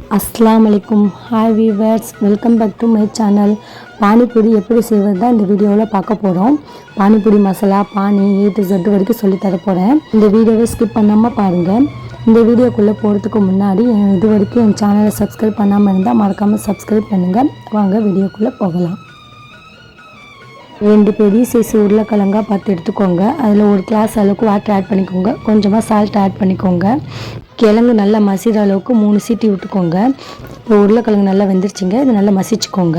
अस्सलाम वालेकुम hi viewers welcome back to my channel panipuri எப்படி செய்வது தான் இந்த வீடியோவில் பார்க்க போகிறோம். பானிபூரி மசாலா பானி A to Z வரைக்கும் சொல்லி தர போகிறேன். இந்த வீடியோவை ஸ்கிப் பண்ணாமல் பாருங்கள். இந்த வீடியோக்குள்ளே போகிறதுக்கு முன்னாடி இது வரைக்கும் என் சேனலை சப்ஸ்கிரைப் பண்ணாமல் இருந்தால் மறக்காமல் சப்ஸ்கிரைப் பண்ணுங்கள். வாங்க வீடியோக்குள்ளே போகலாம். 2 பெரிய சைஸ் உருளைக்கிழங்கா பார்த்து எடுத்துக்கோங்க. அதில் ஒரு கிளாஸ் அளவுக்கு வாட்டர் ஆட் பண்ணிக்கோங்க. கொஞ்சமாக சால்ட் ஆட் பண்ணிக்கோங்க. கிழங்கு நல்லா மசிகிற அளவுக்கு 3 சீட்டி விட்டுக்கோங்க. இப்போ உருளைக்கிழங்கு நல்லா வெந்துருச்சுங்க. இது நல்லா மசிச்சுக்கோங்க.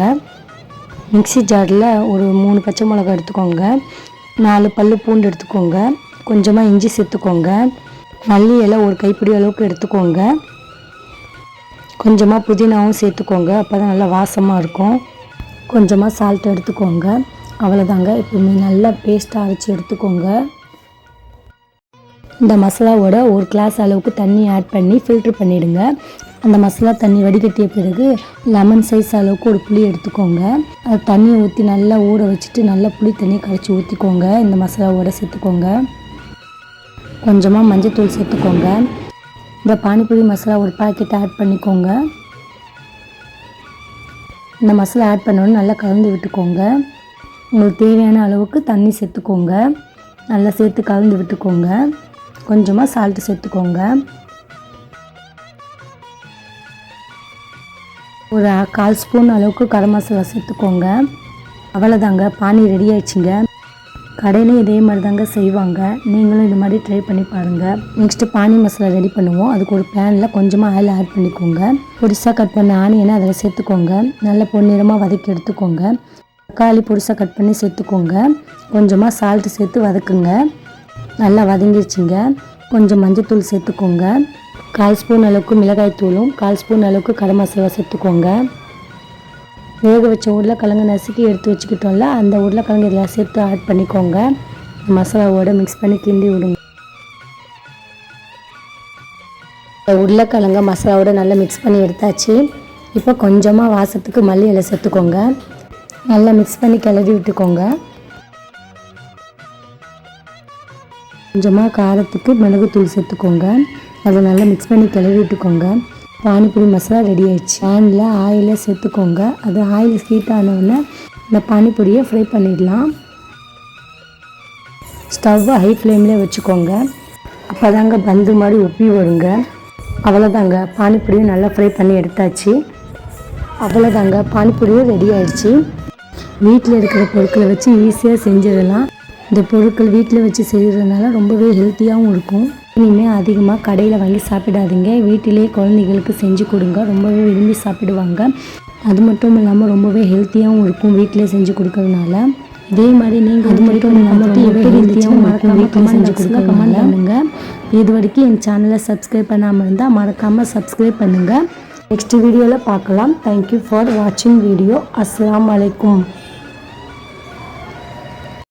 மிக்ஸி ஜாரில் ஒரு 3 பச்சை மிளகாய் எடுத்துக்கோங்க. 4 பல் பூண்டு எடுத்துக்கோங்க. கொஞ்சமாக இஞ்சி சேர்த்துக்கோங்க. மல்லி இலை ஒரு கைப்பிடி அளவுக்கு எடுத்துக்கோங்க. கொஞ்சமாக புதினாவும் சேர்த்துக்கோங்க. அப்போ தான் நல்லா வாசமாக இருக்கும். கொஞ்சமாக சால்ட் எடுத்துக்கோங்க. அவ்வளோதாங்க. இப்போ நல்லா பேஸ்ட்டாக அரைச்சி எடுத்துக்கோங்க. இந்த மசாலாவோட ஒரு கிளாஸ் அளவுக்கு தண்ணி ஆட் பண்ணி ஃபில்ட்ரு பண்ணிவிடுங்க. அந்த மசாலா தண்ணி வடிகட்டிய பிறகு லெமன் சைஸ் அளவுக்கு ஒரு புளி எடுத்துக்கோங்க. அது தண்ணியை ஊற்றி நல்லா ஊற வச்சுட்டு நல்லா புளி தண்ணியை கரைச்சி ஊற்றிக்கோங்க. இந்த மசாலாவோட சேர்த்துக்கோங்க. கொஞ்சமாக மஞ்சள்தூள் சேர்த்துக்கோங்க. இந்த பானிபூரி மசாலா ஒரு பாக்கெட் ஆட் பண்ணிக்கோங்க. இந்த மசாலா ஆட் பண்ணோன்னு நல்லா கலந்து விட்டுக்கோங்க. உங்களுக்கு தேவையான அளவுக்கு தண்ணி சேர்த்துக்கோங்க. நல்லா சேர்த்து கலந்து விட்டுக்கோங்க. கொஞ்சமாக சால்ட்டு சேர்த்துக்கோங்க. ஒரு 1/4 ஸ்பூன் அளவுக்கு கரம் மசாலா சேர்த்துக்கோங்க. அவ்வளோதாங்க, பானி ரெடி ஆயிடுச்சுங்க. கடையிலும் இதே மாதிரி தாங்க செய்வாங்க. நீங்களும் இது மாதிரி ட்ரை பண்ணி பாருங்கள். நெக்ஸ்ட்டு பானி மசாலா ரெடி பண்ணுவோம். அதுக்கு ஒரு பேனில் கொஞ்சமாக ஆயில் ஆட் பண்ணிக்கோங்க. பொடிசாக கட் பண்ண ஆனியனை அதில் சேர்த்துக்கோங்க. நல்லா பொன்னிறமாக வதக்கி எடுத்துக்கோங்க. தக்காளி பொடிசாக கட் பண்ணி சேர்த்துக்கோங்க. கொஞ்சமாக சால்ட்டு சேர்த்து வதக்குங்க. நல்லா வதங்கிடுச்சிங்க. கொஞ்சம் மஞ்சள்தூள் சேர்த்துக்கோங்க. 1/4 ஸ்பூன் அளவுக்கு மிளகாய் தூளும் 1/4 ஸ்பூன் அளவுக்கு கரம் மசாலா சேர்த்துக்கோங்க. வேக வச்ச உருளைக்கிழங்கு நசுக்கி எடுத்து வச்சுக்கிட்டோம்ல, அந்த உருளைக்கிழங்கு இதில் சேர்த்து ஆட் பண்ணிக்கோங்க. மசாலாவோட மிக்ஸ் பண்ணி கிண்டி விடுங்க. உருளைக்கிழங்கு மசாலாவோட நல்லா மிக்ஸ் பண்ணி எடுத்தாச்சு. இப்போ கொஞ்சமாக வாசத்துக்கு மல்லி இலை சேர்த்துக்கோங்க. நல்லா மிக்ஸ் பண்ணி கிளறி விட்டுக்கோங்க. கொஞ்சமாக காரத்துக்கு மிளகுத்தூள் சேர்த்துக்கோங்க. அதை நல்லா மிக்ஸ் பண்ணி கிளறி விட்டுக்கோங்க. பானிபூரி மசாலா ரெடி ஆயிடுச்சு. பேனில் ஆயிலை சேர்த்துக்கோங்க. அது ஆயில் ஹீட் ஆனவுடனே இந்த பானிபூரியை ஃப்ரை பண்ணிடலாம். ஸ்டவ்வை ஹை ஃப்ளேம்லேயே வச்சுக்கோங்க. அப்போ தாங்க பந்து மாதிரி உப்பி வருங்க. அவ்வளோதாங்க, பானிபூரியும் நல்லா ஃப்ரை பண்ணி எடுத்தாச்சு. அவ்வளோதாங்க, பானிபூரியும் ரெடி ஆயிடுச்சு. வீட்டில் இருக்கிற பொருட்களை வச்சு ஈஸியாக செஞ்சிடலாம். இந்த பொருட்கள் வீட்டில் வச்சு செய்கிறதுனால ரொம்பவே ஹெல்த்தியாகவும் இருக்கும். இனிமேல் அதிகமாக கடையில் வாங்கி சாப்பிடாதீங்க. வீட்டிலே குழந்தைங்களுக்கு செஞ்சு கொடுங்க. ரொம்பவே விரும்பி சாப்பிடுவாங்க. அது மட்டும் இல்லாமல் ரொம்பவே ஹெல்த்தியாகவும் இருக்கும் வீட்டிலே செஞ்சு கொடுக்கறதுனால. இதே மாதிரி நீங்கள் அது மட்டும் இல்லாமல் ரொம்பவே ஹெல்த்தியாகவும் இருக்கும் வீட்டில் செஞ்சு கொடுக்க கமெண்ட் பண்ணுங்கள். இது வரைக்கும் என் சேனலை சப்ஸ்கிரைப் பண்ணாமல் இருந்தால் மறக்காமல் சப்ஸ்கிரைப் பண்ணுங்கள். நெக்ஸ்ட் வீடியோவில் பார்க்கலாம். தேங்க்யூ ஃபார் வாட்சிங் வீடியோ. அஸ்ஸலாமு அலைக்கும்.